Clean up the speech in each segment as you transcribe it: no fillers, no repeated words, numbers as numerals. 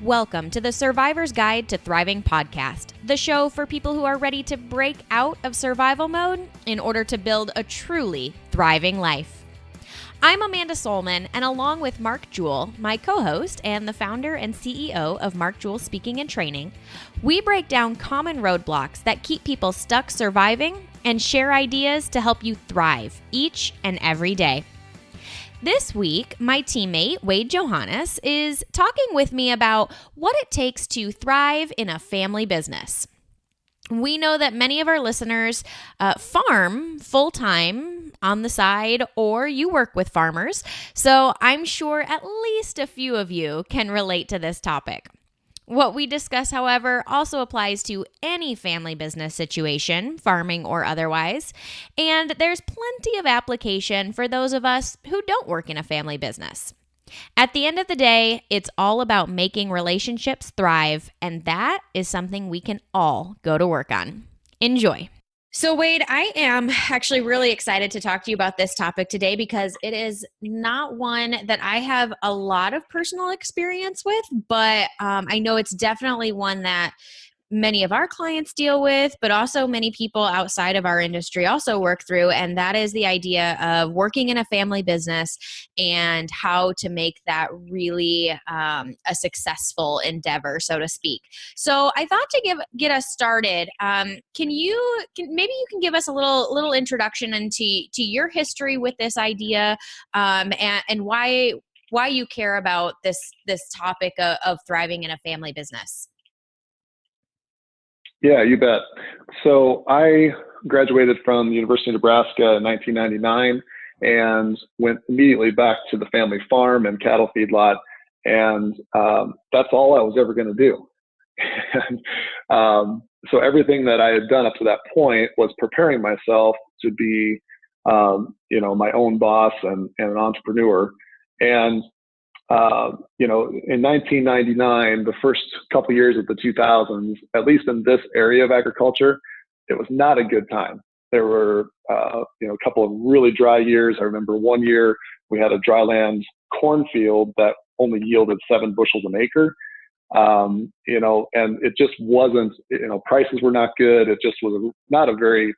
Welcome to the Survivor's Guide to Thriving podcast, the show for people who are ready to break out of survival mode in order to build a truly thriving life. I'm Amanda Solman, and along with Mark Jewell, my co-host and the founder and CEO of Mark Jewell Speaking and Training, we break down common roadblocks that keep people stuck surviving and share ideas to help you thrive each and every day. This week, my teammate, Wade Johannes, is talking with me about what it takes to thrive in a family business. We know that many of our listeners farm full-time on the side, or you work with farmers, so I'm sure at least a few of you can relate to this topic. What we discuss, however, also applies to any family business situation, farming or otherwise, and there's plenty of application for those of us who don't work in a family business. At the end of the day, it's all about making relationships thrive, and that is something we can all go to work on. Enjoy. So Wade, I am actually really excited to talk to you about this topic today because it is not one that I have a lot of personal experience with, but I know it's definitely one that many of our clients deal with, but also many people outside of our industry also work through. And that is the idea of working in a family business and how to make that really a successful endeavor, so to speak. So I thought to get us started, maybe you can give us a little introduction into your history with this idea, and why you care about this topic of thriving in a family business. Yeah, you bet. So I graduated from the University of Nebraska in 1999 and went immediately back to the family farm and cattle feedlot. And that's all I was ever going to do. And so everything that I had done up to that point was preparing myself to be, my own boss and an entrepreneur. And in 1999, the first couple of years of the 2000s, at least in this area of agriculture, it was not a good time. There were, a couple of really dry years. I remember one year we had a dryland cornfield that only yielded 7 bushels an acre. And it just wasn't, prices were not good. It just was not a very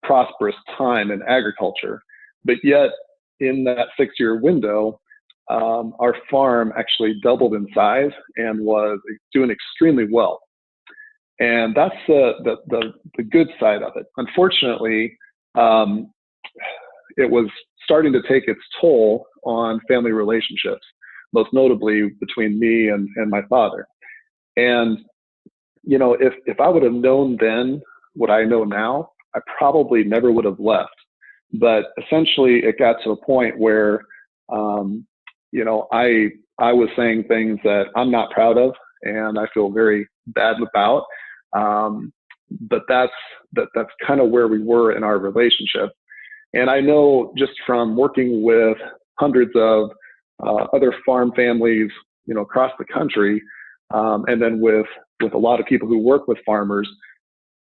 prosperous time in agriculture. But yet in that 6-year window, our farm actually doubled in size and was doing extremely well. And that's the good side of it. Unfortunately, it was starting to take its toll on family relationships, most notably between me and my father. And, if I would have known then what I know now, I probably never would have left. But essentially it got to a point where, I was saying things that I'm not proud of and I feel very bad about. But that's kind of where we were in our relationship. And I know just from working with hundreds of other farm families, across the country, and then with a lot of people who work with farmers,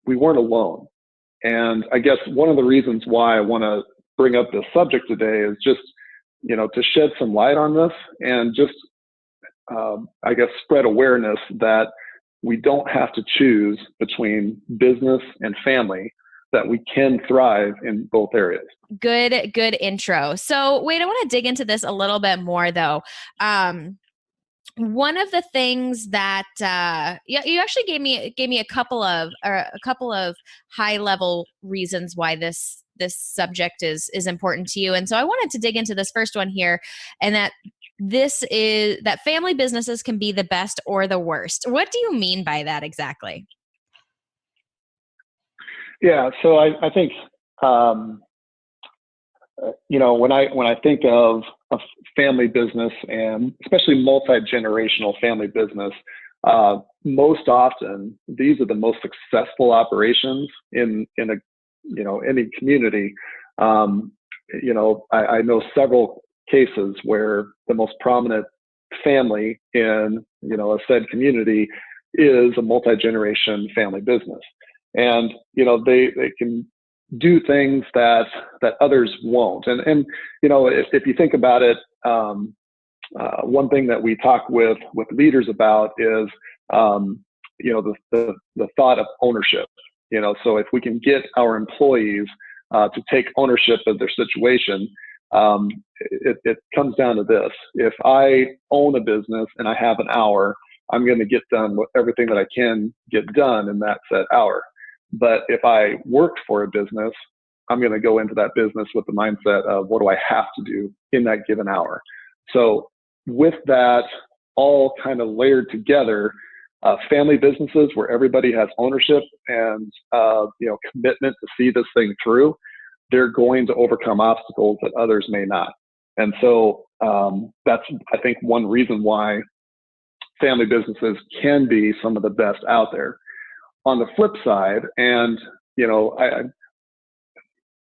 we weren't alone. And I guess one of the reasons why I want to bring up this subject today is just to shed some light on this and just, spread awareness that we don't have to choose between business and family, that we can thrive in both areas. Good intro. So wait, I want to dig into this a little bit more though. One of the things that you actually gave me a couple of high level reasons why this subject is important to you. And so I wanted to dig into this first one here, and that that family businesses can be the best or the worst. What do you mean by that exactly? Yeah. So I think, when I think of a family business, and especially multi-generational family business, most often these are the most successful operations in any community. I know several cases where the most prominent family in, a said community is a multi-generation family business. And, they can do things that others won't. And if you think about it, one thing that we talk with leaders about is, the thought of ownership. So if we can get our employees to take ownership of their situation, it comes down to this: if I own a business and I have an hour, I'm going to get done with everything that I can get done in that set hour. But if I work for a business, I'm going to go into that business with the mindset of what do I have to do in that given hour. So with that all kind of layered together, family businesses where everybody has ownership and commitment to see this thing through, they're going to overcome obstacles that others may not. And so that's, I think, one reason why family businesses can be some of the best out there. On the flip side, and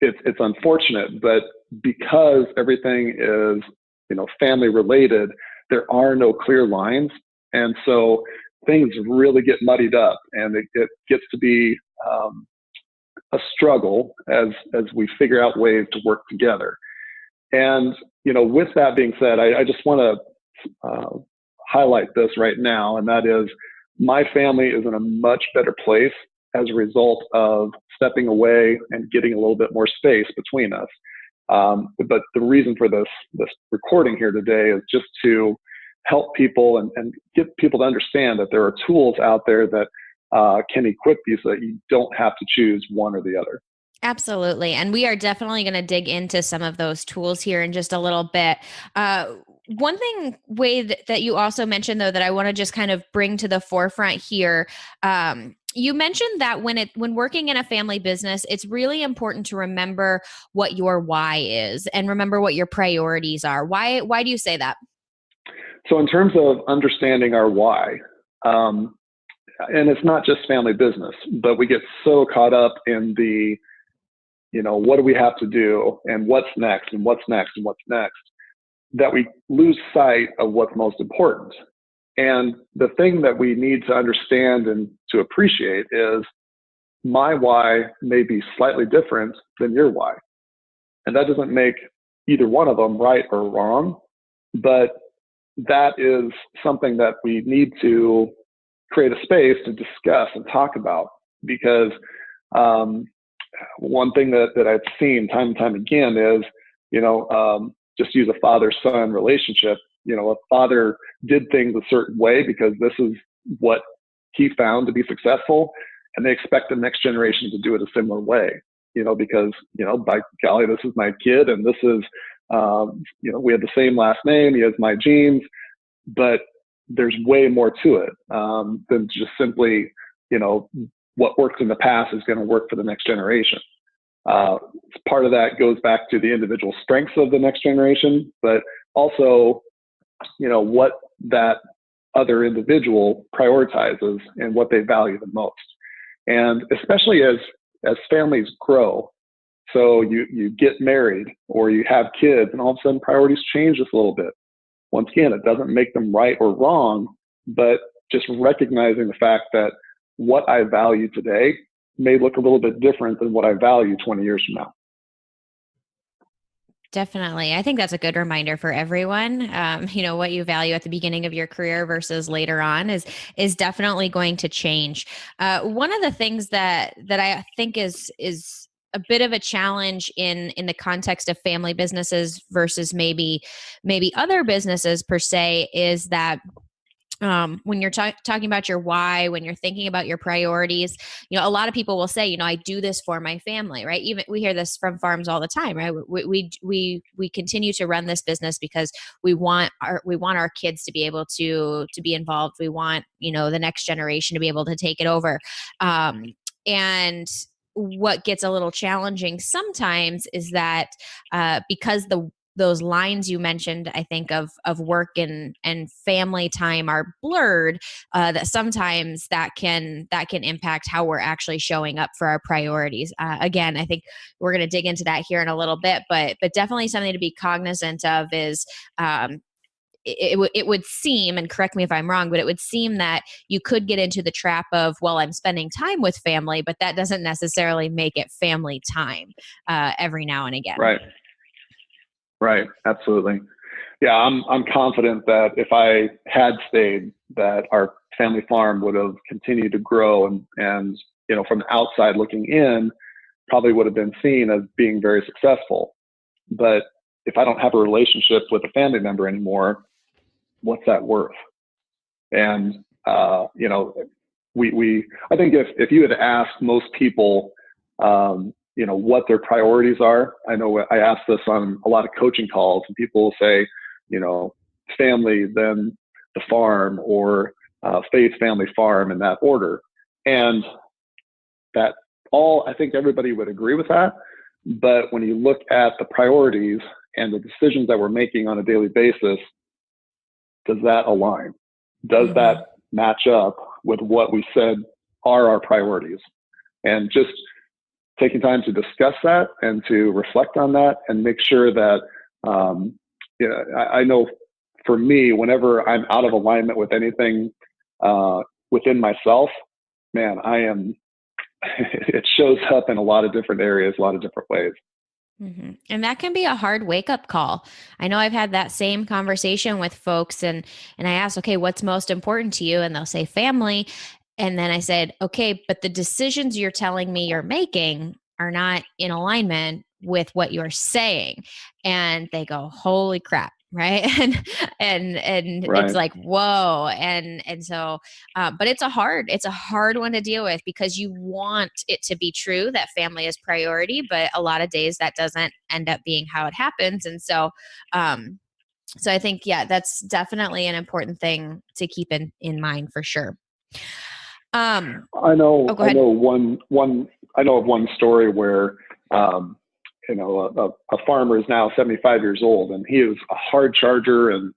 it's unfortunate, but because everything is family related, there are no clear lines, and so things really get muddied up, and it gets to be a struggle as we figure out ways to work together. And with that being said, I just want to highlight this right now, and that is my family is in a much better place as a result of stepping away and getting a little bit more space between us. But the reason for this recording here today is just to help people and get people to understand that there are tools out there that can equip you so that you don't have to choose one or the other. Absolutely. And we are definitely going to dig into some of those tools here in just a little bit. One thing, Wade, that you also mentioned, though, that I want to just kind of bring to the forefront here. You mentioned that when working in a family business, it's really important to remember what your why is and remember what your priorities are. Why do you say that? So in terms of understanding our why, and it's not just family business, but we get so caught up in the what do we have to do and what's next and what's next and what's next, that we lose sight of what's most important. And the thing that we need to understand and to appreciate is my why may be slightly different than your why. And that doesn't make either one of them right or wrong, but that is something that we need to create a space to discuss and talk about, because one thing that I've seen time and time again is, just use a father-son relationship. A father did things a certain way because this is what he found to be successful, and they expect the next generation to do it a similar way, because, by golly, this is my kid, and this is, we have the same last name, he has my genes, but there's way more to it than just simply, what worked in the past is going to work for the next generation. Part of that goes back to the individual strengths of the next generation, but also, what that other individual prioritizes and what they value the most. And especially as families grow, so you get married or you have kids, and all of a sudden priorities change just a little bit. Once again, it doesn't make them right or wrong, but just recognizing the fact that what I value today may look a little bit different than what I value 20 years from now. Definitely. I think that's a good reminder for everyone. What you value at the beginning of your career versus later on is definitely going to change. One of the things that I think is a bit of a challenge in the context of family businesses versus maybe other businesses per se is that when you're talking about your why, when you're thinking about your priorities, a lot of people will say, I do this for my family, right? Even we hear this from farms all the time, right? We continue to run this business because we want our kids to be able to be involved. We want, the next generation to be able to take it over. And what gets a little challenging sometimes is that because those lines you mentioned, I think of work and family time are blurred, that sometimes that can impact how we're actually showing up for our priorities. Again, I think we're going to dig into that here in a little bit, but definitely something to be cognizant of is it would seem, and correct me if I'm wrong, but it would seem that you could get into the trap of, well, I'm spending time with family, but that doesn't necessarily make it family time every now and again. Right. Absolutely. Yeah, I'm confident that if I had stayed, that our family farm would have continued to grow, and from the outside looking in, probably would have been seen as being very successful. But if I don't have a relationship with a family member anymore, what's that worth? And we I think if you had asked most people, what their priorities are. I know I ask this on a lot of coaching calls, and people will say, family, then the farm, or faith, family, farm, in that order. And that I think everybody would agree with that. But when you look at the priorities and the decisions that we're making on a daily basis, does that align? Does that match up with what we said are our priorities? And just taking time to discuss that and to reflect on that and make sure that, I know for me, whenever I'm out of alignment with anything within myself, man, it shows up in a lot of different areas, a lot of different ways. Mm-hmm. And that can be a hard wake up call. I know I've had that same conversation with folks, and I ask, okay, what's most important to you? And they'll say family. And then I said, okay, but the decisions you're telling me you're making are not in alignment with what you're saying. And they go, holy crap. Right. And Right. it's like, whoa. And so, but it's a hard one to deal with, because you want it to be true that family is priority, but a lot of days that doesn't end up being how it happens. And so, so I think, yeah, that's definitely an important thing to keep in mind for sure. I know of one story where, a farmer is now 75 years old, and he was a hard charger, and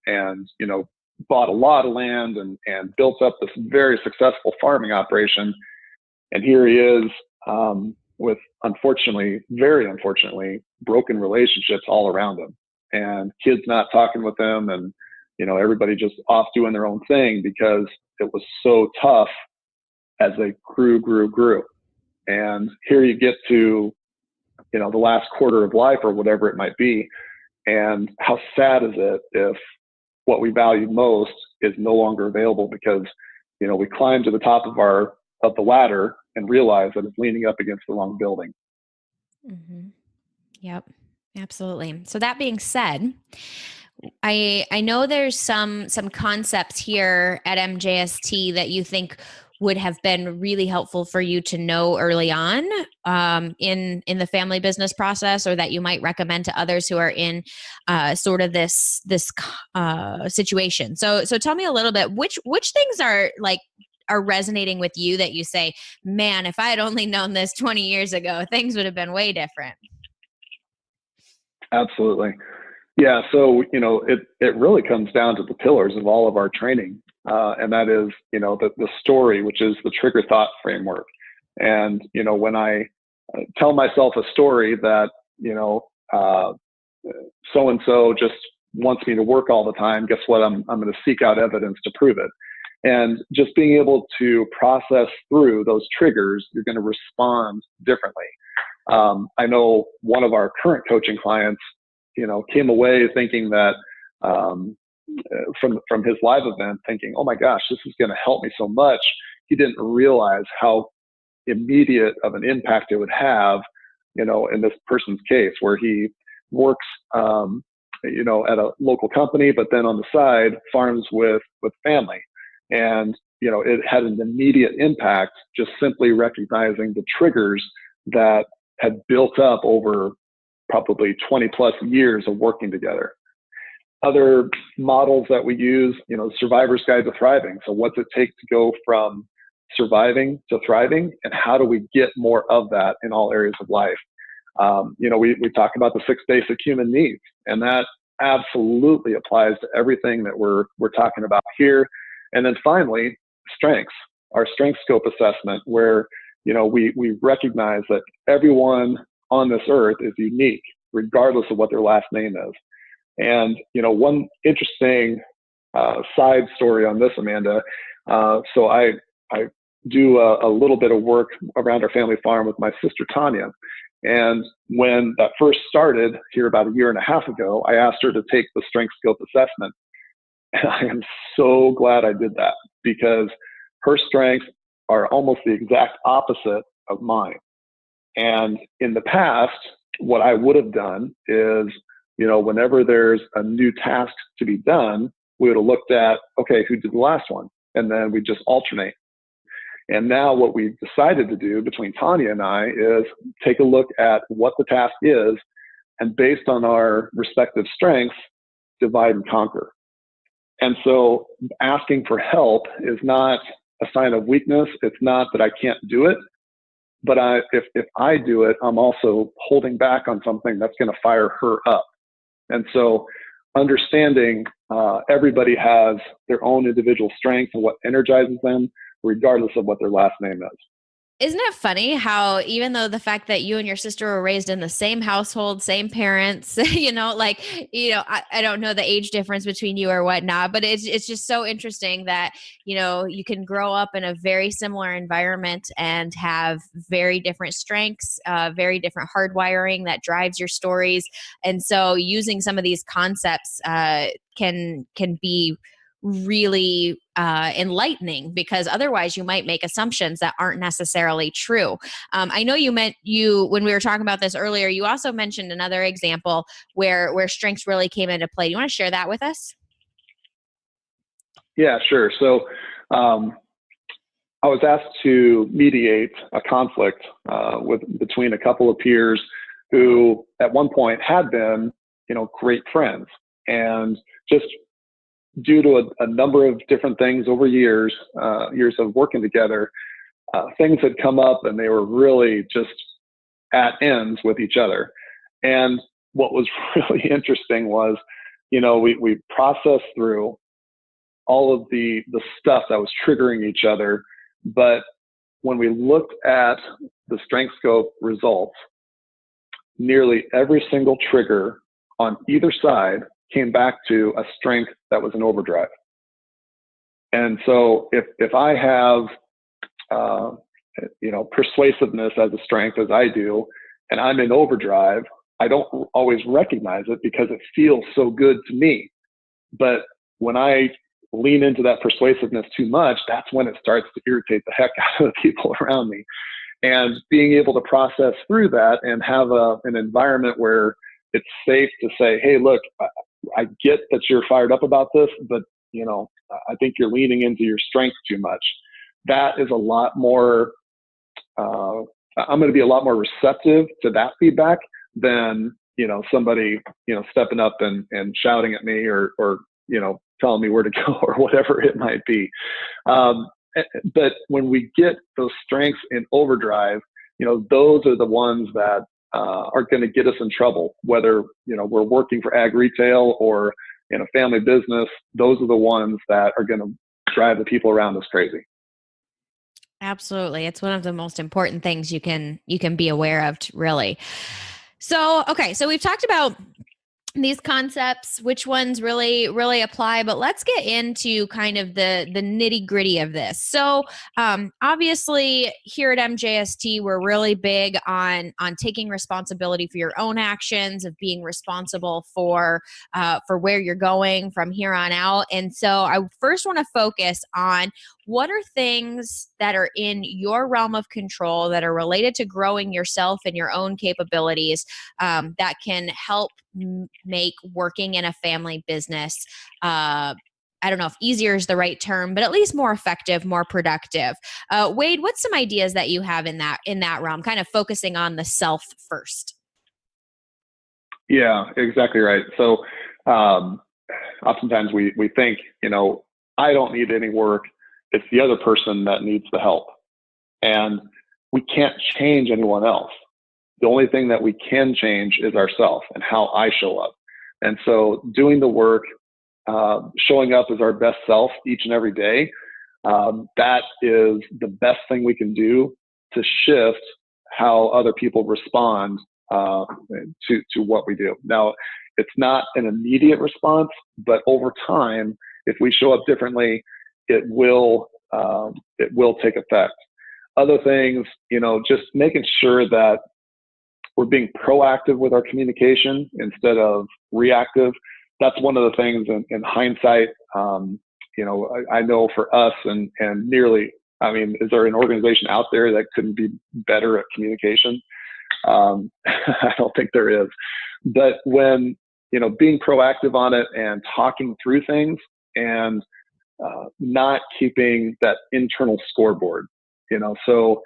bought a lot of land and built up this very successful farming operation. And here he is, with very unfortunately, broken relationships all around him, and kids not talking with him, and everybody just off doing their own thing because it was so tough as they grew. And here you get to, the last quarter of life or whatever it might be. And how sad is it if what we value most is no longer available because, we climbed to the top of the ladder and realize that it's leaning up against the wrong building. Mm-hmm. Yep, absolutely. So that being said, I know there's some concepts here at MJST that you think would have been really helpful for you to know early on in the family business process, or that you might recommend to others who are in sort of this situation. So tell me a little bit, which things are resonating with you that you say, man, if I had only known this 20 years ago, things would have been way different. Absolutely. Yeah. So, it really comes down to the pillars of all of our training. And that is, the story, which is the trigger thought framework. And, when I tell myself a story that, so-and-so just wants me to work all the time, guess what? I'm going to seek out evidence to prove it. And just being able to process through those triggers, you're going to respond differently. I know one of our current coaching clients, came away thinking that, from his live event, thinking, oh my gosh, this is going to help me so much. He didn't realize how immediate of an impact it would have, in this person's case, where he works, at a local company, but then on the side farms with family. And, it had an immediate impact, just simply recognizing the triggers that had built up over probably 20 plus years of working together. Other models that we use, Survivor's Guide to Thriving. So what's it take to go from surviving to thriving, and how do we get more of that in all areas of life? We talk about the 6 basic human needs, and that absolutely applies to everything that we're talking about here. And then finally, strengths, our strength scope assessment, where, we recognize that everyone on this earth is unique, regardless of what their last name is. And, one interesting side story on this, Amanda. So I do a little bit of work around our family farm with my sister, Tanya. And when that first started here about a year and a half ago, I asked her to take the strength scope assessment. And I am so glad I did that, because her strengths are almost the exact opposite of mine. And in the past, what I would have done is, whenever there's a new task to be done, we would have looked at, okay, who did the last one? And then we just alternate. And now what we've decided to do between Tanya and I is take a look at what the task is, and based on our respective strengths, divide and conquer. And so asking for help is not a sign of weakness. It's not that I can't do it, but if I do it, I'm also holding back on something that's going to fire her up. And so understanding everybody has their own individual strengths and what energizes them, regardless of what their last name is. Isn't it funny how, even though the fact that you and your sister were raised in the same household, same parents, I don't know the age difference between you or whatnot, but it's just so interesting that, you can grow up in a very similar environment and have very different strengths, very different hardwiring that drives your stories. And so using some of these concepts can be really enlightening, because otherwise you might make assumptions that aren't necessarily true. I know when we were talking about this earlier, you also mentioned another example where strengths really came into play. Do you want to share that with us? Yeah, sure. So I was asked to mediate a conflict between a couple of peers who at one point had been, great friends, and just due to a number of different things over years of working together, things had come up and they were really just at ends with each other. And what was really interesting was, we processed through all of the stuff that was triggering each other. But when we looked at the strength scope results, nearly every single trigger on either side came back to a strength that was in overdrive. And so if I have, persuasiveness as a strength, as I do, and I'm in overdrive, I don't always recognize it because it feels so good to me. But when I lean into that persuasiveness too much, that's when it starts to irritate the heck out of the people around me. And being able to process through that and have an environment where it's safe to say, hey, look, I get that you're fired up about this, but I think you're leaning into your strength too much. That is a lot more, I'm going to be a lot more receptive to that feedback than, somebody, stepping up and shouting at me or telling me where to go or whatever it might be. But when we get those strengths in overdrive, those are the ones that are going to get us in trouble, whether, we're working for ag retail or in a family business. Those are the ones that are going to drive the people around us crazy. Absolutely. It's one of the most important things you can be aware of, really. So, okay. So we've talked about these concepts, which ones really apply, but let's get into kind of the nitty gritty of this. So obviously here at MJST, we're really big on taking responsibility for your own actions, of being responsible for where you're going from here on out. And so I first want to focus on what are things that are in your realm of control that are related to growing yourself and your own capabilities that can help make working in a family business, I don't know if easier is the right term, but at least more effective, more productive. Wade, what's some ideas that you have in that realm, kind of focusing on the self first? Yeah, exactly right. So oftentimes we think, I don't need any work. It's the other person that needs the help. And we can't change anyone else. The only thing that we can change is ourselves and how I show up. And so doing the work, showing up as our best self each and every day, that is the best thing we can do to shift how other people respond to what we do. Now, it's not an immediate response, but over time, if we show up differently, it will take effect. Other things, just making sure that we're being proactive with our communication instead of reactive. That's one of the things in hindsight. I know for us and nearly, is there an organization out there that couldn't be better at communication? I don't think there is. But when, being proactive on it and talking through things and not keeping that internal scoreboard, so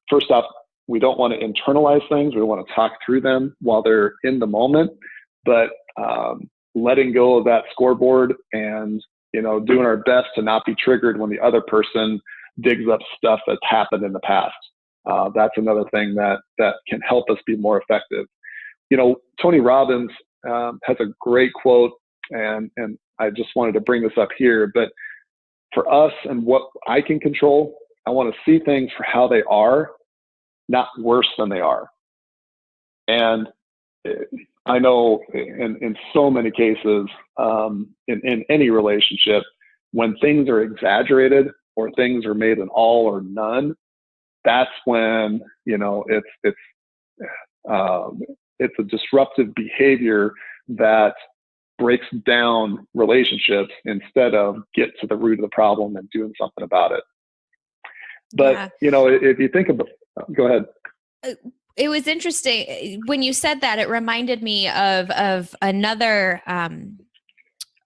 first off, we don't want to internalize things. We want to talk through them while they're in the moment, but letting go of that scoreboard and, doing our best to not be triggered when the other person digs up stuff that's happened in the past. That's another thing that can help us be more effective. Tony Robbins has a great quote, and I just wanted to bring this up here, but for us and what I can control, I want to see things for how they are, not worse than they are. And I know in so many cases, in any relationship, when things are exaggerated or things are made an all or none, that's when, it's a disruptive behavior that breaks down relationships instead of get to the root of the problem and doing something about it. But, if you think about, go ahead. It was interesting when you said that. It reminded me of another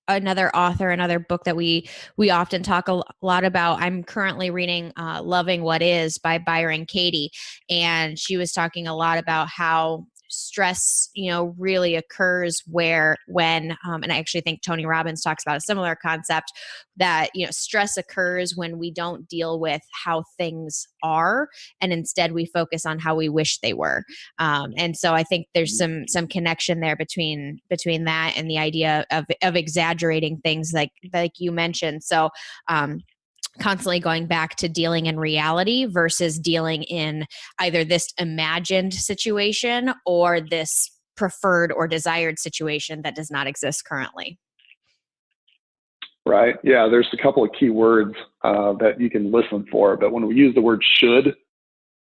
author, another book that we often talk a lot about. I'm currently reading Loving What Is by Byron Katie, and she was talking a lot about how stress, really occurs when, and I actually think Tony Robbins talks about a similar concept, that, stress occurs when we don't deal with how things are, and instead we focus on how we wish they were. And so I think there's some connection there between that and the idea of exaggerating things like you mentioned. So, constantly going back to dealing in reality versus dealing in either this imagined situation or this preferred or desired situation that does not exist currently. Right. Yeah. There's a couple of key words that you can listen for, but when we use the word should,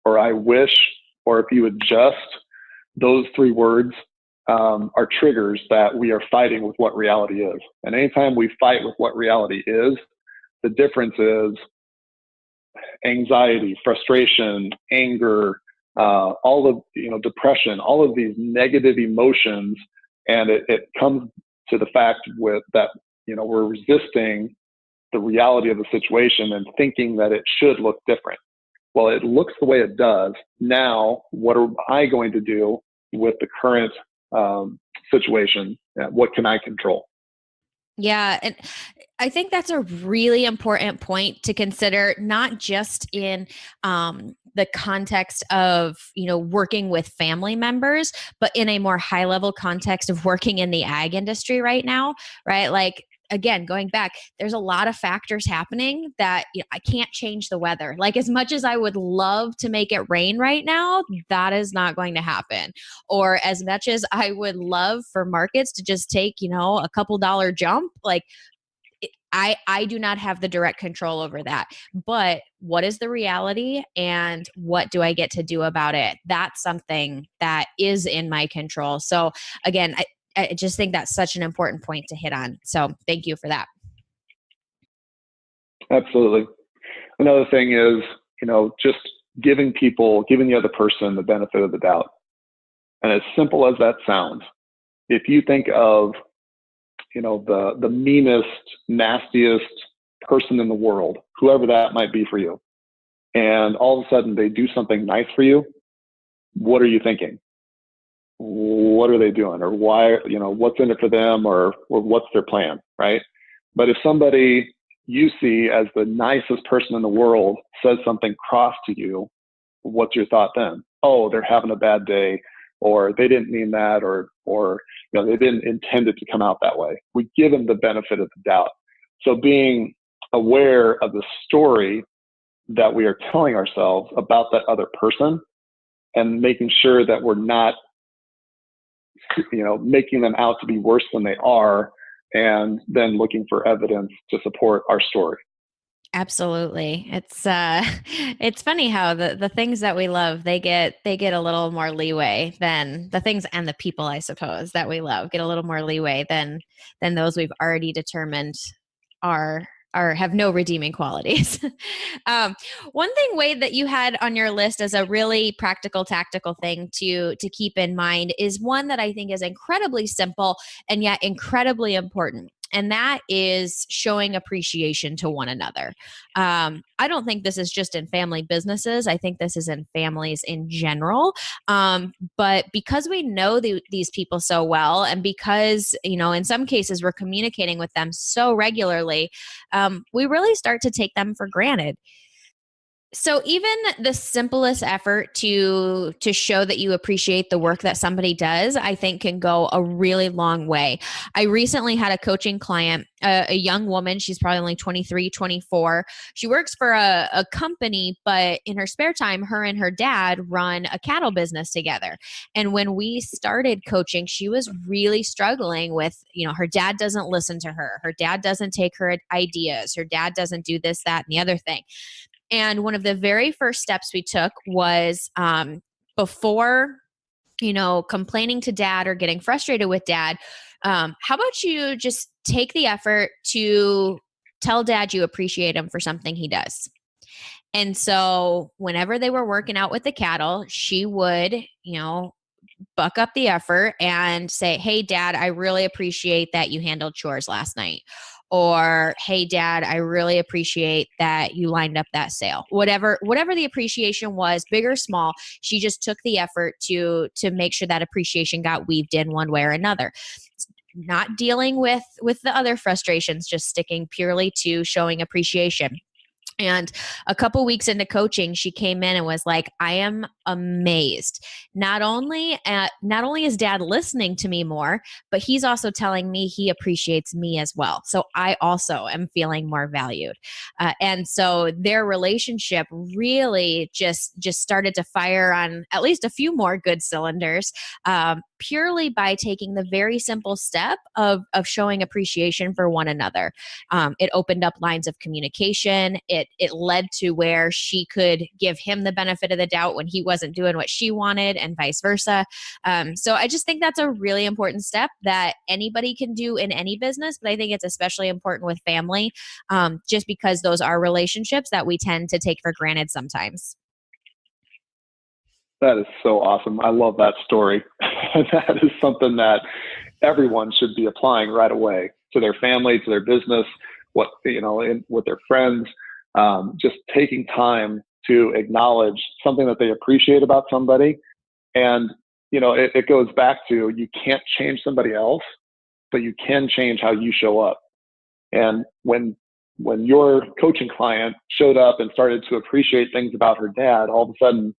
or I wish, or if you adjust, those three words are triggers that we are fighting with what reality is. And anytime we fight with what reality is, the difference is anxiety, frustration, anger, all of, depression, all of these negative emotions. And it comes to the fact with that, we're resisting the reality of the situation and thinking that it should look different. Well, it looks the way it does. Now, what am I going to do with the current situation? What can I control? Yeah. And I think that's a really important point to consider, not just in the context of, working with family members, but in a more high level context of working in the ag industry right now, right? Like, again, going back, there's a lot of factors happening that I can't change the weather. Like, as much as I would love to make it rain right now, that is not going to happen. Or as much as I would love for markets to just take, a couple dollar jump, like I do not have the direct control over that. But what is the reality and what do I get to do about it? That's something that is in my control. So again, I just think that's such an important point to hit on. So thank you for that. Absolutely. Another thing is, just giving the other person the benefit of the doubt. And as simple as that sounds, if you think of, the meanest, nastiest person in the world, whoever that might be for you, and all of a sudden they do something nice for you, what are you thinking? What are they doing? Or why, what's in it for them, or what's their plan, right? But if somebody you see as the nicest person in the world says something cross to you, what's your thought then? Oh, they're having a bad day, or they didn't mean that, or they didn't intend it to come out that way. We give them the benefit of the doubt. So being aware of the story that we are telling ourselves about that other person, and making sure that we're not, making them out to be worse than they are, and then looking for evidence to support our story. Absolutely. It's funny how the things that we love, they get a little more leeway than the things, and the people, I suppose, that we love get a little more leeway than those we've already determined are have no redeeming qualities. um, One thing, Wade, that you had on your list as a really practical, tactical thing to keep in mind is one that I think is incredibly simple and yet incredibly important. And that is showing appreciation to one another. I don't think this is just in family businesses. I think this is in families in general. But because we know these people so well, and because, in some cases we're communicating with them so regularly, we really start to take them for granted. So even the simplest effort to show that you appreciate the work that somebody does, I think can go a really long way. I recently had a coaching client, a young woman. She's probably only 23, 24. She works for a company, but in her spare time, her and her dad run a cattle business together. And when we started coaching, she was really struggling with, her dad doesn't listen to her. Her dad doesn't take her ideas. Her dad doesn't do this, that, and the other thing. And one of the very first steps we took was, before, complaining to dad or getting frustrated with dad, how about you just take the effort to tell dad you appreciate him for something he does? And so whenever they were working out with the cattle, she would, buck up the effort and say, "Hey, dad, I really appreciate that you handled chores last night." Or, "Hey, dad, I really appreciate that you lined up that sale." Whatever the appreciation was, big or small, she just took the effort to make sure that appreciation got weaved in one way or another. Not dealing with the other frustrations, just sticking purely to showing appreciation. And a couple weeks into coaching, she came in and was like, "I am amazed. Not only is dad listening to me more, but he's also telling me he appreciates me as well. So I also am feeling more valued." And so their relationship really just started to fire on at least a few more good cylinders, purely by taking the very simple step of showing appreciation for one another. It opened up lines of communication. It led to where she could give him the benefit of the doubt when he wasn't doing what she wanted, and vice versa. So I just think that's a really important step that anybody can do in any business, but I think it's especially important with family, just because those are relationships that we tend to take for granted sometimes. That is so awesome. I love that story. That is something that everyone should be applying right away to their family, to their business, with their friends. Just taking time to acknowledge something that they appreciate about somebody. And, it goes back to, you can't change somebody else, but you can change how you show up. And when your coaching client showed up and started to appreciate things about her dad, all of a sudden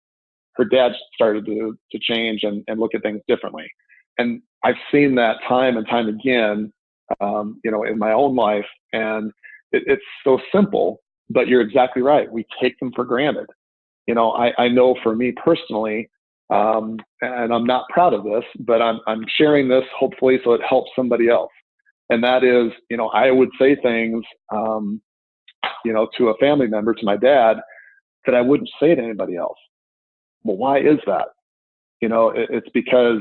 her dad started to change and look at things differently. And I've seen that time and time again, in my own life. And it's so simple, but you're exactly right. We take them for granted. I know for me personally, and I'm not proud of this, but I'm sharing this hopefully so it helps somebody else. And that is, I would say things, to a family member, to my dad, that I wouldn't say to anybody else. Well, why is that? It's because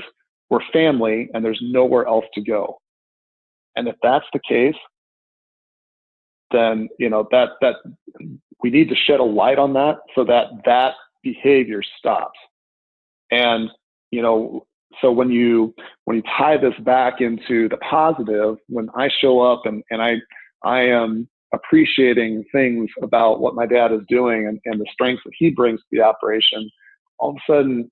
we're family and there's nowhere else to go. And if that's the case, then, that we need to shed a light on that so that behavior stops. And, so when you tie this back into the positive, when I show up and I am appreciating things about what my dad is doing and the strengths that he brings to the operation, all of a sudden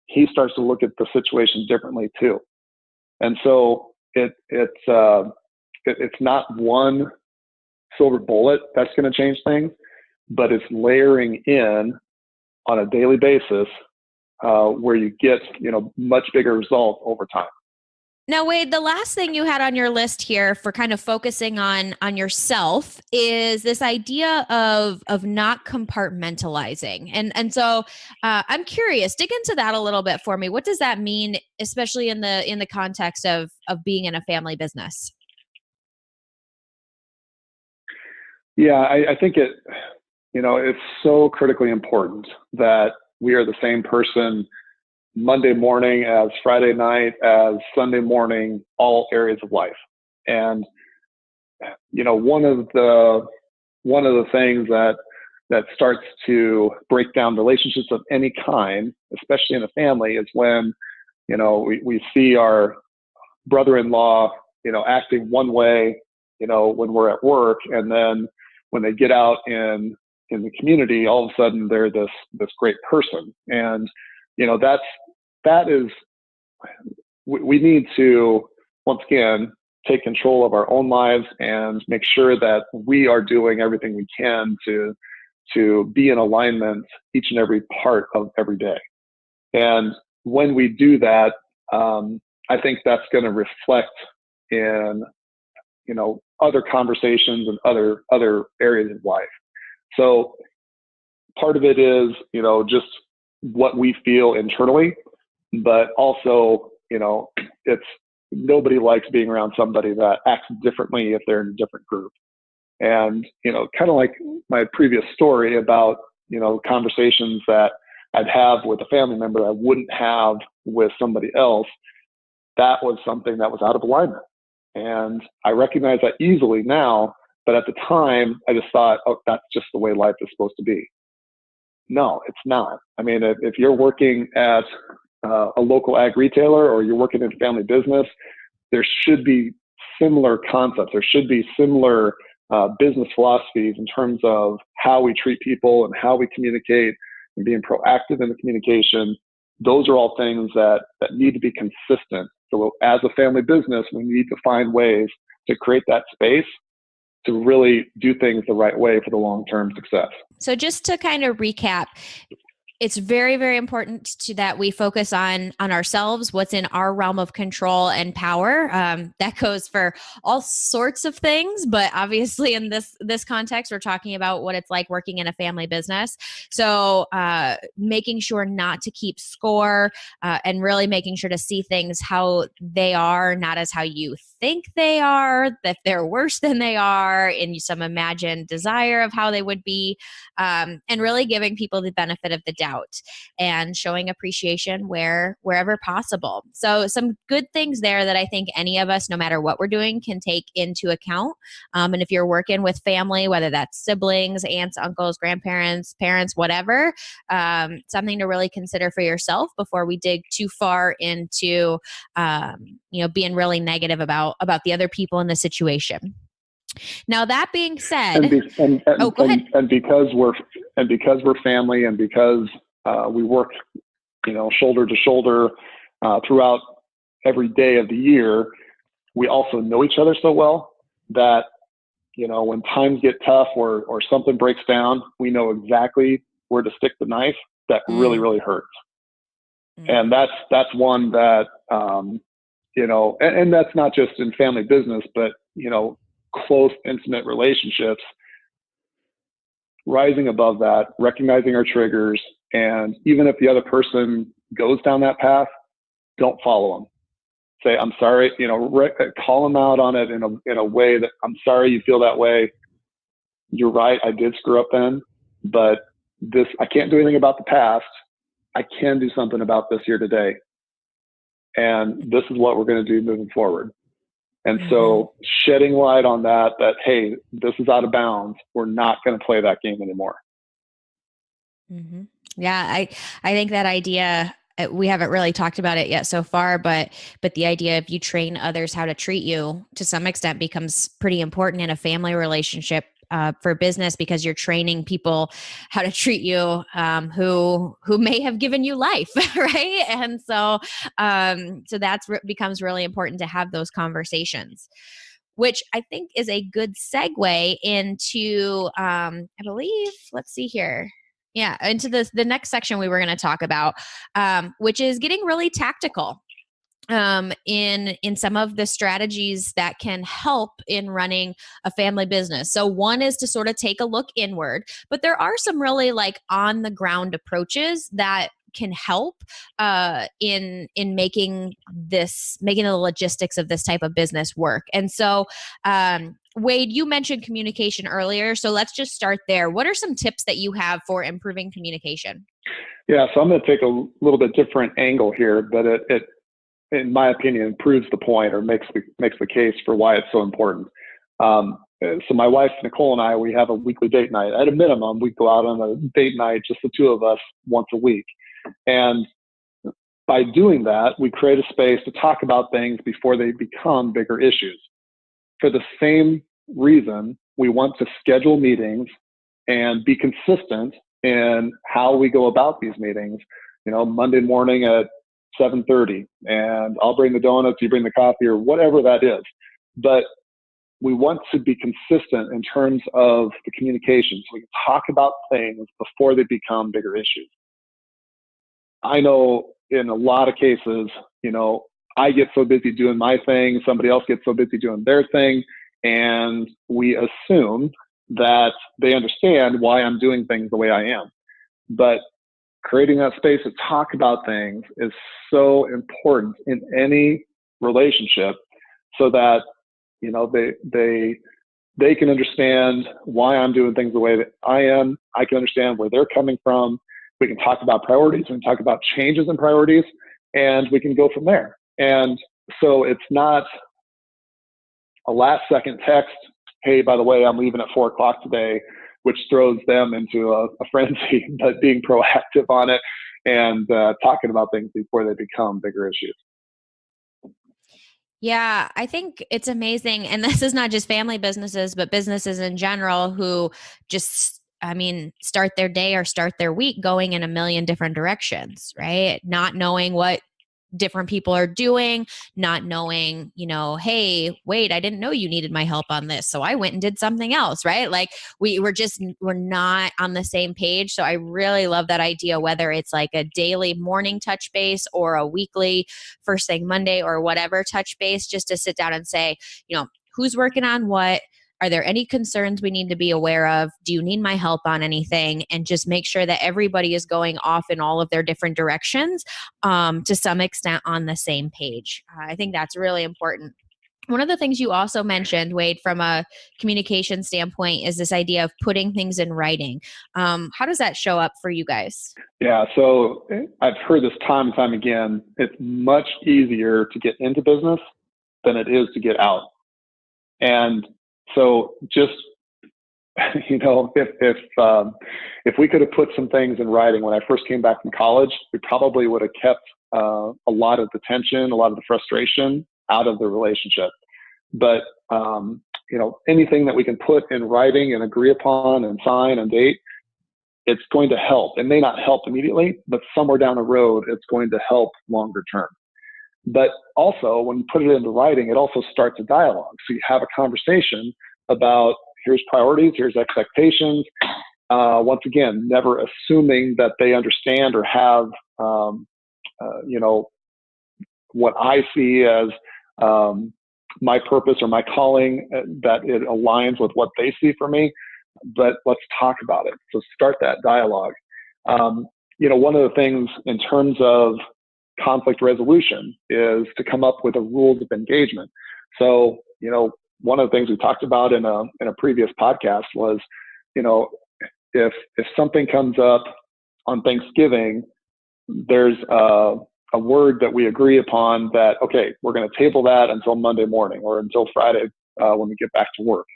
he starts to look at the situation differently too. And so it's not one silver bullet that's going to change things, but it's layering in on a daily basis, where you get, much bigger results over time. Now, Wade, the last thing you had on your list here for kind of focusing on yourself is this idea of not compartmentalizing. And so I'm curious, dig into that a little bit for me. What does that mean, especially in the context of being in a family business? Yeah, I think it's so critically important that we are the same person Monday morning as Friday night as Sunday morning, all areas of life. And one of the things that starts to break down relationships of any kind, especially in a family, is when we see our brother-in-law acting one way when we're at work, and then when they get out in the community, all of a sudden they're this great person. And that is we need to, once again, take control of our own lives and make sure that we are doing everything we can to be in alignment each and every part of every day. And when we do that, I think that's going to reflect in other conversations and other areas of life. So part of it is just what we feel internally, but also it's nobody likes being around somebody that acts differently if they're in a different group. And kind of like my previous story about conversations that I'd have with a family member I wouldn't have with somebody else, that was something that was out of alignment. And I recognize that easily now, but at the time I just thought, oh, that's just the way life is supposed to be. No, it's not. I mean, if you're working at a local ag retailer or you're working in family business, there should be similar concepts. There should be similar business philosophies in terms of how we treat people and how we communicate and being proactive in the communication. Those are all things that need to be consistent. So as a family business, we need to find ways to create that space to really do things the right way for the long-term success. So just to kind of recap, it's very, very important that we focus on ourselves, what's in our realm of control and power. That goes for all sorts of things, but obviously in this context, we're talking about what it's like working in a family business. So making sure not to keep score and really making sure to see things how they are, not as how you think they are, that they're worse than they are, in some imagined desire of how they would be, and really giving people the benefit of the doubt and showing appreciation wherever possible. So some good things there that I think any of us, no matter what we're doing, can take into account. And if you're working with family, whether that's siblings, aunts, uncles, grandparents, parents, whatever, something to really consider for yourself before we dig too far into, being really negative about the other people in the situation. Now, that being said, go ahead. And because we're family, and because we work, shoulder to shoulder throughout every day of the year, we also know each other so well that when times get tough or something breaks down, we know exactly where to stick the knife that really, really hurts. And that's one that and that's not just in family business, but close, intimate relationships. Rising above that, recognizing our triggers, and even if the other person goes down that path, don't follow them. Say, I'm sorry, call them out on it in a way that, I'm sorry you feel that way. You're right, I did screw up then, but I can't do anything about the past. I can do something about this here today. And this is what we're going to do moving forward. And so shedding light on that, hey, this is out of bounds. We're not going to play that game anymore. Mm-hmm. Yeah, I think that idea, we haven't really talked about it yet so far, but the idea of you train others how to treat you to some extent becomes pretty important in a family relationship for business, because you're training people how to treat you who may have given you life, right? And so that's becomes really important to have those conversations, which I think is a good segue into I believe, let's see here. Yeah, into the next section we were going to talk about, which is getting really tactical in some of the strategies that can help in running a family business. So one is to sort of take a look inward, but there are some really like on the ground approaches that can help in making the logistics of this type of business work. And so Wade, you mentioned communication earlier, so let's just start there. What are some tips that you have for improving communication? Yeah, so I'm going to take a little bit different angle here, but it in my opinion, proves the point or makes the case for why it's so important. So my wife Nicole and I, we have a weekly date night. At a minimum, we go out on a date night, just the two of us, once a week. And by doing that, we create a space to talk about things before they become bigger issues. For the same reason, we want to schedule meetings and be consistent in how we go about these meetings. Monday morning at 7:30, and I'll bring the donuts, you bring the coffee, or whatever that is. But we want to be consistent in terms of the communication, so we can talk about things before they become bigger issues. I know in a lot of cases, I get so busy doing my thing, somebody else gets so busy doing their thing, and we assume that they understand why I'm doing things the way I am. But creating that space to talk about things is so important in any relationship, so that they can understand why I'm doing things the way that I am. I can understand where they're coming from. We can talk about priorities. We can talk about changes in priorities, and we can go from there. And so it's not a last second text, hey, by the way, I'm leaving at 4:00 today, which throws them into a frenzy, but being proactive on it and talking about things before they become bigger issues. Yeah, I think it's amazing. And this is not just family businesses, but businesses in general who just, start their day or start their week going in a million different directions, right? Not knowing what different people are doing, not knowing, hey, wait, I didn't know you needed my help on this, so I went and did something else, right? Like we're not on the same page. So I really love that idea, whether it's like a daily morning touch base or a weekly first thing Monday or whatever touch base, just to sit down and say, who's working on what? Are there any concerns we need to be aware of? Do you need my help on anything? And just make sure that everybody is going off in all of their different directions, to some extent on the same page. I think that's really important. One of the things you also mentioned, Wade, from a communication standpoint, is this idea of putting things in writing. How does that show up for you guys? Yeah, so I've heard this time and time again. It's much easier to get into business than it is to get out. And so just, if we could have put some things in writing when I first came back from college, we probably would have kept a lot of the tension, a lot of the frustration out of the relationship. But, anything that we can put in writing and agree upon and sign and date, it's going to help. It may not help immediately, but somewhere down the road, it's going to help longer term. But also, when you put it into writing, it also starts a dialogue. So you have a conversation about, here's priorities, here's expectations. Once again, never assuming that they understand or have, what I see as my purpose or my calling, that it aligns with what they see for me. But let's talk about it. So start that dialogue. One of the things in terms of conflict resolution is to come up with a rules of engagement. So, one of the things we talked about in a previous podcast was, if something comes up on Thanksgiving, there's a word that we agree upon that, okay, we're going to table that until Monday morning or until Friday when we get back to work.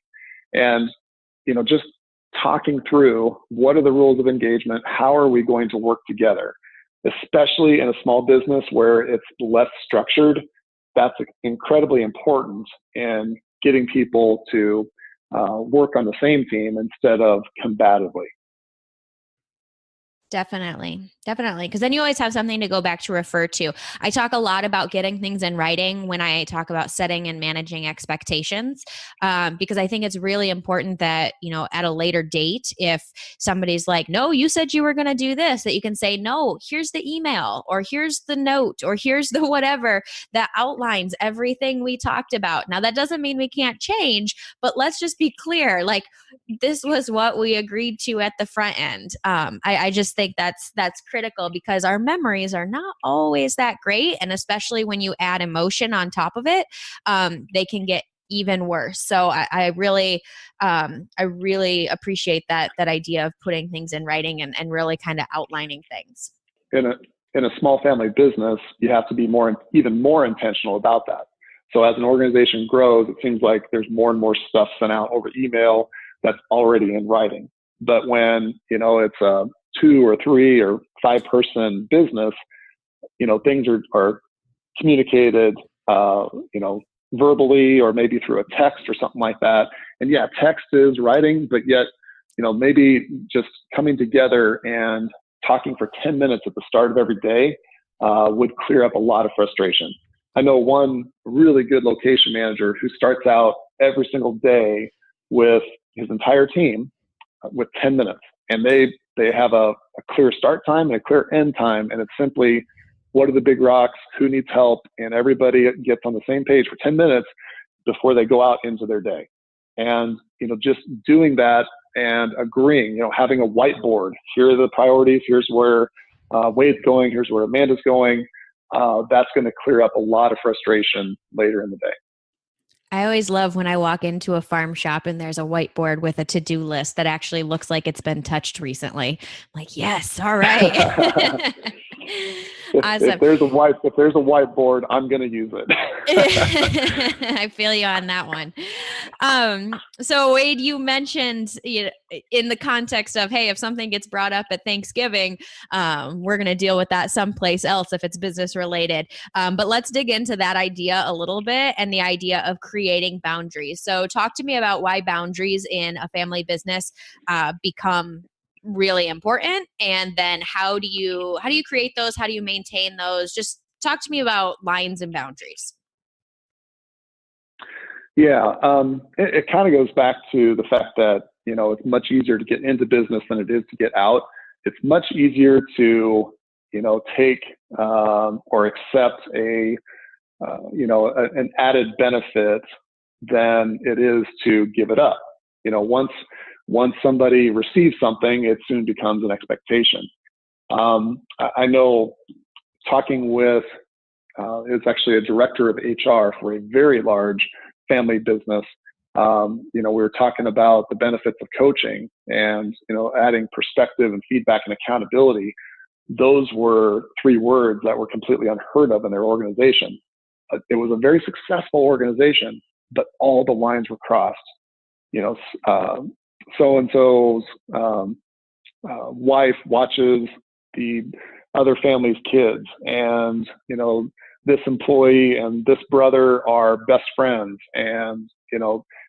And, just talking through what are the rules of engagement, how are we going to work together, especially in a small business where it's less structured. That's incredibly important in getting people to work on the same team instead of combatively. Definitely. Because then you always have something to go back to refer to. I talk a lot about getting things in writing when I talk about setting and managing expectations, because I think it's really important that, at a later date, if somebody's like, no, you said you were going to do this, that you can say, no, here's the email or here's the note or here's the whatever that outlines everything we talked about. Now, that doesn't mean we can't change, but let's just be clear. Like, this was what we agreed to at the front end. I just think that's critical, because our memories are not always that great. And especially when you add emotion on top of it, they can get even worse. So I really appreciate that idea of putting things in writing and really kind of outlining things. In a small family business, you have to be even more intentional about that. So as an organization grows, it seems like there's more and more stuff sent out over email that's already in writing. But when, it's a 2 or 3 or 5 person business, things are communicated, verbally or maybe through a text or something like that. And yeah, text is writing, but yet, maybe just coming together and talking for 10 minutes at the start of every day would clear up a lot of frustration. I know one really good location manager who starts out every single day with his entire team with 10 minutes, and they have a clear start time and a clear end time, and it's simply, what are the big rocks, who needs help, and everybody gets on the same page for 10 minutes before they go out into their day. And just doing that and agreeing, having a whiteboard, here are the priorities, here's where Wade's going, here's where Amanda's going, that's going to clear up a lot of frustration later in the day. I always love when I walk into a farm shop and there's a whiteboard with a to-do list that actually looks like it's been touched recently. I'm like, yes, all right. Awesome. If there's a whiteboard, I'm going to use it. I feel you on that one. So Wade, you mentioned, in the context of, hey, if something gets brought up at Thanksgiving, we're going to deal with that someplace else if it's business related. But let's dig into that idea a little bit and the idea of creating boundaries. So talk to me about why boundaries in a family business become really important, and then how do you create those, how do you maintain those? Just talk to me about lines and boundaries. Yeah, it kind of goes back to the fact that it's much easier to get into business than it is to get out. It's much easier to take or accept an added benefit than it is to give it up. Once somebody receives something, it soon becomes an expectation. I know, talking with, it's actually a director of HR for a very large family business. We were talking about the benefits of coaching and, adding perspective and feedback and accountability. Those were 3 words that were completely unheard of in their organization. It was a very successful organization, but all the lines were crossed. So-and-so's wife watches the other family's kids, and this employee and this brother are best friends, and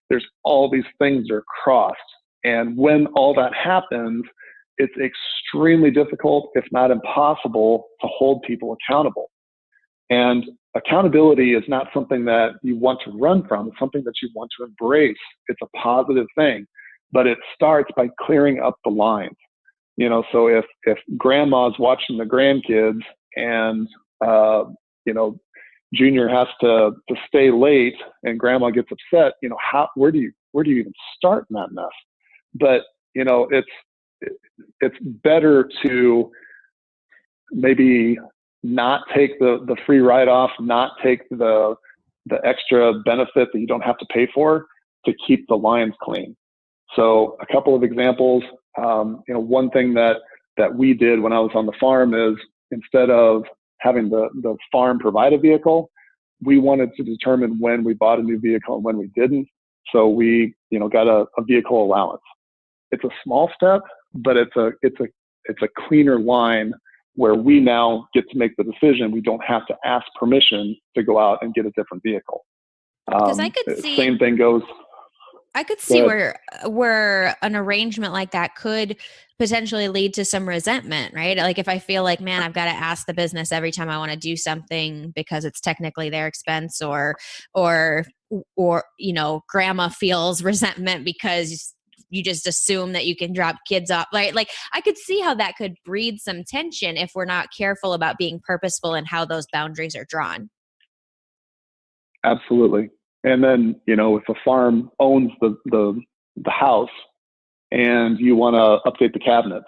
there's all these things that are crossed. And when all that happens, it's extremely difficult, if not impossible, to hold people accountable. And accountability is not something that you want to run from. It's something that you want to embrace. It's a positive thing, but it starts by clearing up the lines. So if grandma's watching the grandkids and, Junior has to stay late and grandma gets upset, where do you even start in that mess? But, it's better to maybe not take the free write-off, not take the extra benefit that you don't have to pay for, to keep the lines clean. So a couple of examples, one thing that we did when I was on the farm is, instead of having the farm provide a vehicle, we wanted to determine when we bought a new vehicle and when we didn't. So we, got a vehicle allowance. It's a small step, but it's a cleaner line where we now get to make the decision. We don't have to ask permission to go out and get a different vehicle. Because I could see, same thing goes. I could see where an arrangement like that could potentially lead to some resentment, right? Like if I feel like, man, I've got to ask the business every time I want to do something because it's technically their expense, or grandma feels resentment because you just assume that you can drop kids off. Like I could see how that could breed some tension if we're not careful about being purposeful in how those boundaries are drawn. Absolutely. And then, if a farm owns the house and you want to update the cabinets,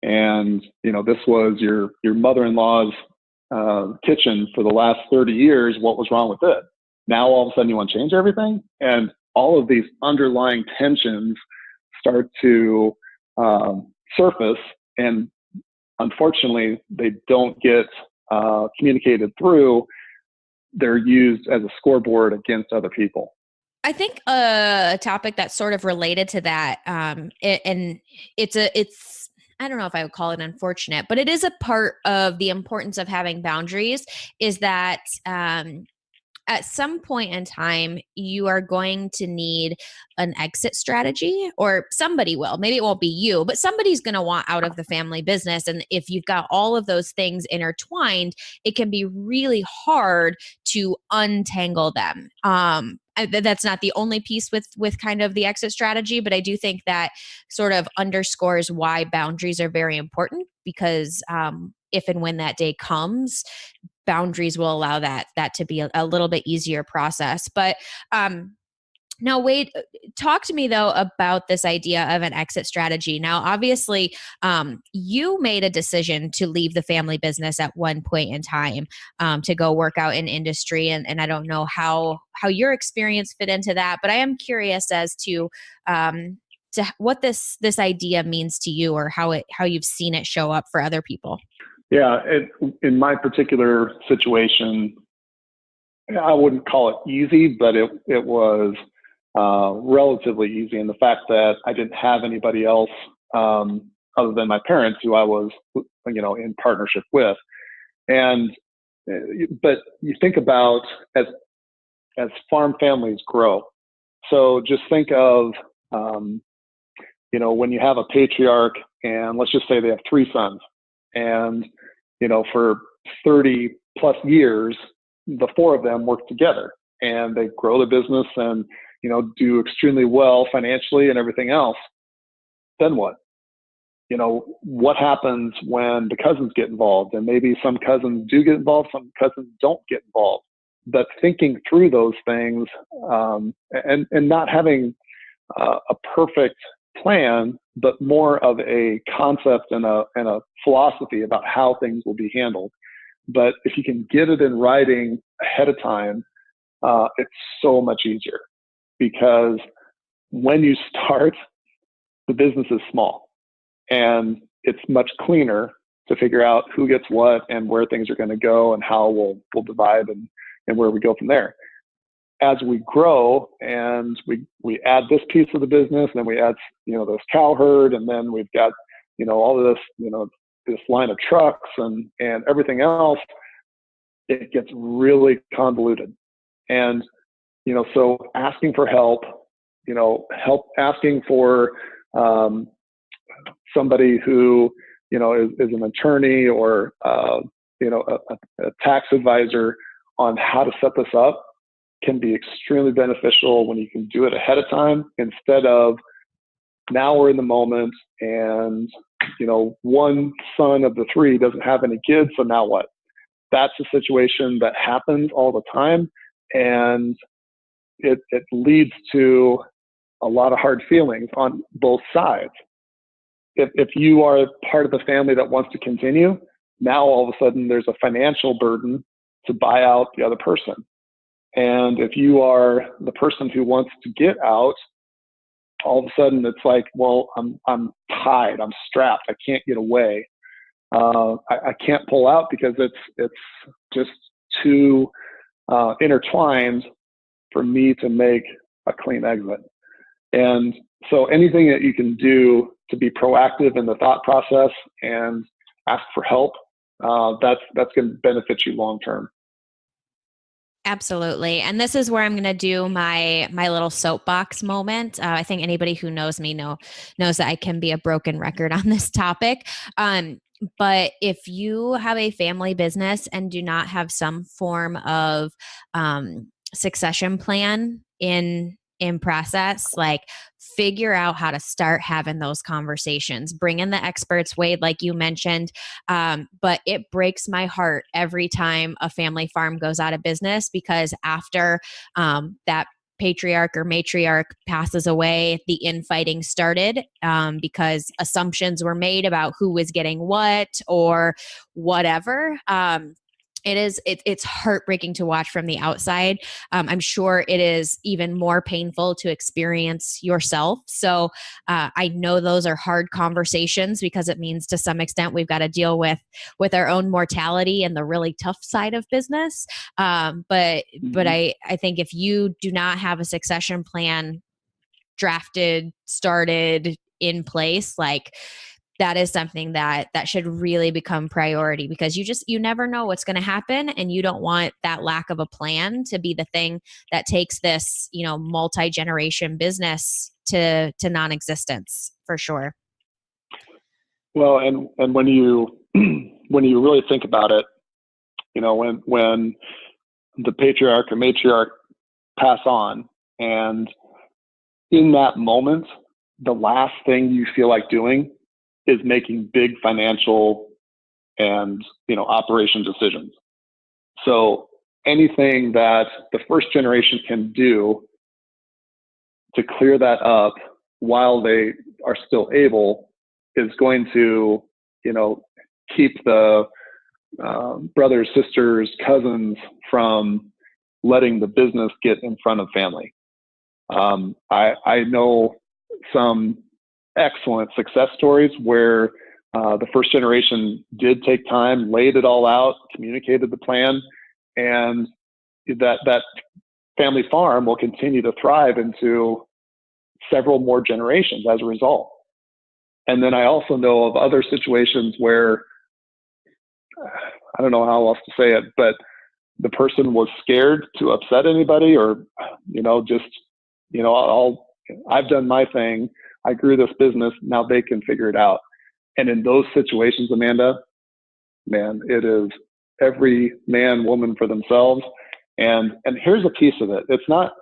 and, this was your mother-in-law's kitchen for the last 30 years, what was wrong with it? Now all of a sudden you want to change everything, and all of these underlying tensions start to surface, and unfortunately they don't get communicated through. They're used as a scoreboard against other people. I think a topic that's sort of related to that, and it's I don't know if I would call it unfortunate, but it is a part of the importance of having boundaries. Is that at some point in time, you are going to need an exit strategy, or somebody will. Maybe it won't be you, but somebody's going to want out of the family business. And if you've got all of those things intertwined, it can be really hard to untangle them. That's not the only piece with kind of the exit strategy, but I do think that sort of underscores why boundaries are very important, because if and when that day comes, boundaries will allow that to be a little bit easier process. But now, Wade, talk to me though about this idea of an exit strategy. Now, obviously, you made a decision to leave the family business at one point in time to go work out in industry, and I don't know how your experience fit into that, but I am curious as to what this idea means to you, or how you've seen it show up for other people. Yeah, in my particular situation, I wouldn't call it easy, but it was relatively easy in the fact that I didn't have anybody else other than my parents who I was, in partnership with. And but you think about as farm families grow. So just think of when you have a patriarch, and let's just say they have 3 sons, and for 30 plus years, the 4 of them work together, and they grow the business and do extremely well financially and everything else. Then what? What happens when the cousins get involved? And maybe some cousins do get involved, some cousins don't get involved. But thinking through those things, and not having a perfect plan, but more of a concept and a philosophy about how things will be handled. But if you can get it in writing ahead of time, it's so much easier, because when you start, the business is small, and it's much cleaner to figure out who gets what and where things are going to go and how we'll divide and where we go from there. As we grow and we add this piece of the business, and then we add this cow herd, and then we've got all of this this line of trucks and everything else, it gets really convoluted. And so asking for help, asking for somebody who is an attorney or a tax advisor on how to set this up can be extremely beneficial when you can do it ahead of time, instead of now we're in the moment and one son of the 3 doesn't have any kids, so now what? That's a situation that happens all the time, and it leads to a lot of hard feelings on both sides. If you are part of the family that wants to continue, now all of a sudden there's a financial burden to buy out the other person. And if you are the person who wants to get out, all of a sudden it's like, well, I'm tied, I'm strapped, I can't get away. I can't pull out because it's just too intertwined for me to make a clean exit. And so anything that you can do to be proactive in the thought process and ask for help, that's going to benefit you long term. Absolutely. And this is where I'm going to do my little soapbox moment. I think anybody who knows me knows that I can be a broken record on this topic. But if you have a family business and do not have some form of succession plan in process, like figure out how to start having those conversations. Bring in the experts, Wade, like you mentioned. But it breaks my heart every time a family farm goes out of business, because after that patriarch or matriarch passes away, the infighting started because assumptions were made about who was getting what or whatever. It's heartbreaking to watch from the outside. I'm sure it is even more painful to experience yourself. So I know those are hard conversations, because it means to some extent we've got to deal with our own mortality and the really tough side of business. But I think if you do not have a succession plan drafted, started, in place, like, that is something that should really become priority, because you never know what's going to happen, and you don't want that lack of a plan to be the thing that takes this, multi-generation business to non-existence, for sure. Well, and when you when you really think about it, when the patriarch or matriarch pass on, and in that moment, the last thing you feel like doing is making big financial and operation decisions. So anything that the first generation can do to clear that up while they are still able is going to keep the brothers, sisters, cousins from letting the business get in front of family. I know some excellent success stories where the first generation did take time, laid it all out, communicated the plan, and that family farm will continue to thrive into several more generations as a result. And then I also know of other situations where, I don't know how else to say it, but the person was scared to upset anybody, or I've done my thing, I grew this business, now they can figure it out. And in those situations, Amanda, man, it is every man, woman for themselves. And here's a piece of it. It's not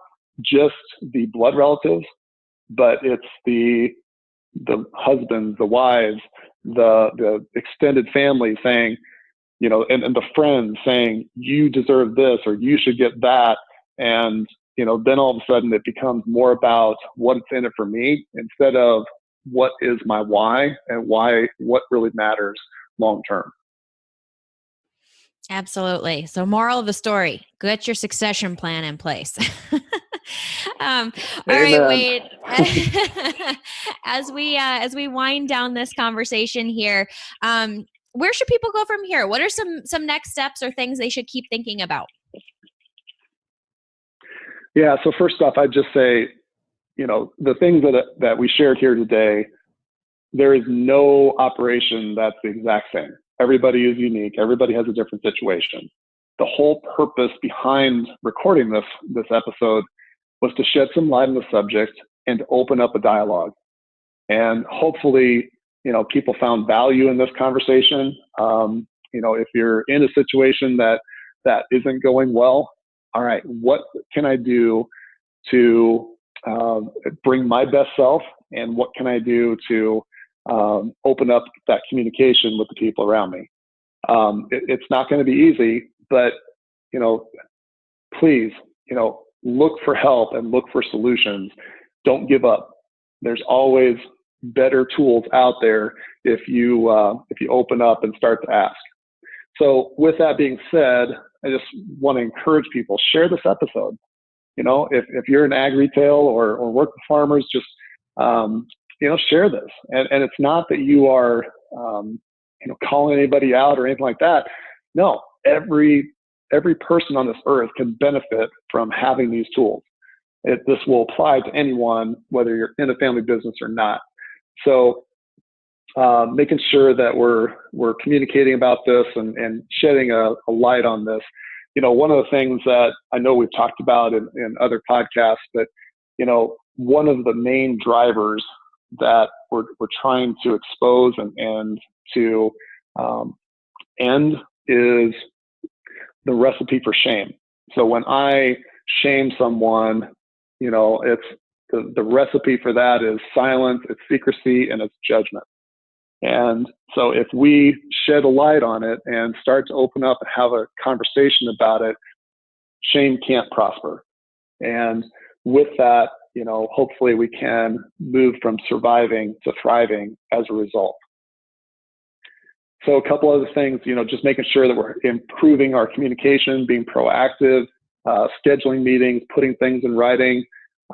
just the blood relatives, but it's the husbands, the wives, the extended family saying, and the friends saying, you deserve this, or you should get that. And, then all of a sudden it becomes more about what's in it for me, instead of what is my why, and what really matters long term. Absolutely. So, moral of the story: get your succession plan in place. All right, Wade. As we wind down this conversation here, where should people go from here? What are some next steps or things they should keep thinking about? Yeah. So first off, I'd just say, the things that we shared here today, there is no operation that's the exact same. Everybody is unique. Everybody has a different situation. The whole purpose behind recording this episode was to shed some light on the subject and to open up a dialogue. And hopefully, people found value in this conversation. If you're in a situation that isn't going well, all right, what can I do to bring my best self, and what can I do to open up that communication with the people around me? It's not going to be easy, but please, look for help and look for solutions. Don't give up. There's always better tools out there if you open up and start to ask. So with that being said, I just want to encourage people, share this episode. If you're in ag retail or work with farmers, just share this. And it's not that you are calling anybody out or anything like that. No, every person on this earth can benefit from having these tools. This will apply to anyone, whether you're in a family business or not. So making sure that we're communicating about this and shedding a light on this. One of the things that I know we've talked about in other podcasts, but one of the main drivers that we're trying to expose and to end is the recipe for shame. So when I shame someone, it's the recipe for that is silence, it's secrecy, and it's judgment. And so if we shed a light on it and start to open up and have a conversation about it, shame can't prosper. And with that, hopefully we can move from surviving to thriving as a result. So a couple other things, just making sure that we're improving our communication, being proactive, scheduling meetings, putting things in writing.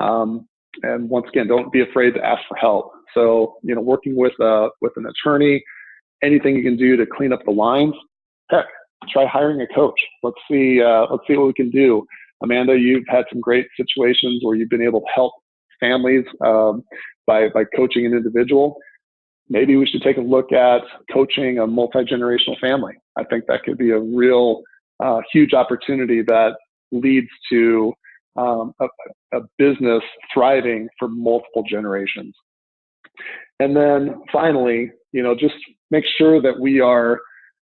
And once again, don't be afraid to ask for help. So, working with an attorney, anything you can do to clean up the lines. Heck, try hiring a coach. Let's see what we can do. Amanda, you've had some great situations where you've been able to help families by coaching an individual. Maybe we should take a look at coaching a multi-generational family. I think that could be a real huge opportunity that leads to a business thriving for multiple generations. And then finally, just make sure that we are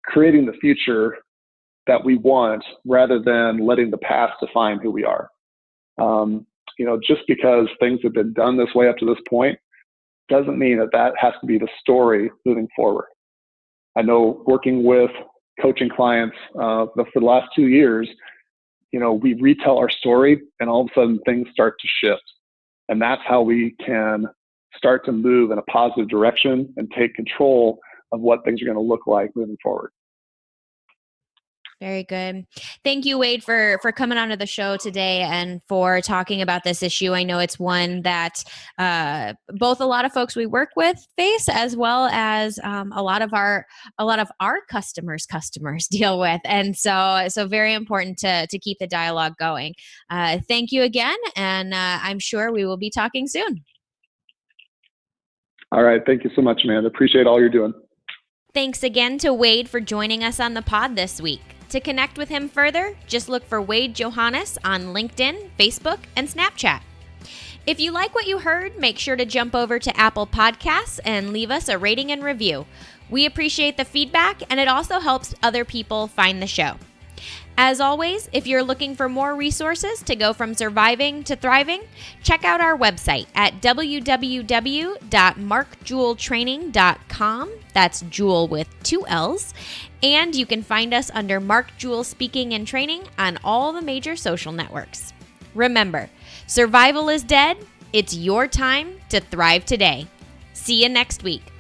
creating the future that we want rather than letting the past define who we are. Just because things have been done this way up to this point doesn't mean that has to be the story moving forward. I know working with coaching clients for the last 2 years, we retell our story and all of a sudden things start to shift. And that's how we can start to move in a positive direction and take control of what things are going to look like moving forward. Very good. Thank you, Wade, for coming onto the show today and for talking about this issue. I know it's one that both a lot of folks we work with face, as well as a lot of our customers deal with, and so very important to keep the dialogue going. Thank you again, and I'm sure we will be talking soon. All right. Thank you so much, Amanda. Appreciate all you're doing. Thanks again to Wade for joining us on the pod this week. To connect with him further, just look for Wade Johannes on LinkedIn, Facebook, and Snapchat. If you like what you heard, make sure to jump over to Apple Podcasts and leave us a rating and review. We appreciate the feedback, and it also helps other people find the show. As always, if you're looking for more resources to go from surviving to thriving, check out our website at www.markjeweltraining.com. That's Jewel with 2 L's. And you can find us under Mark Jewel Speaking and Training on all the major social networks. Remember, survival is dead. It's your time to thrive today. See you next week.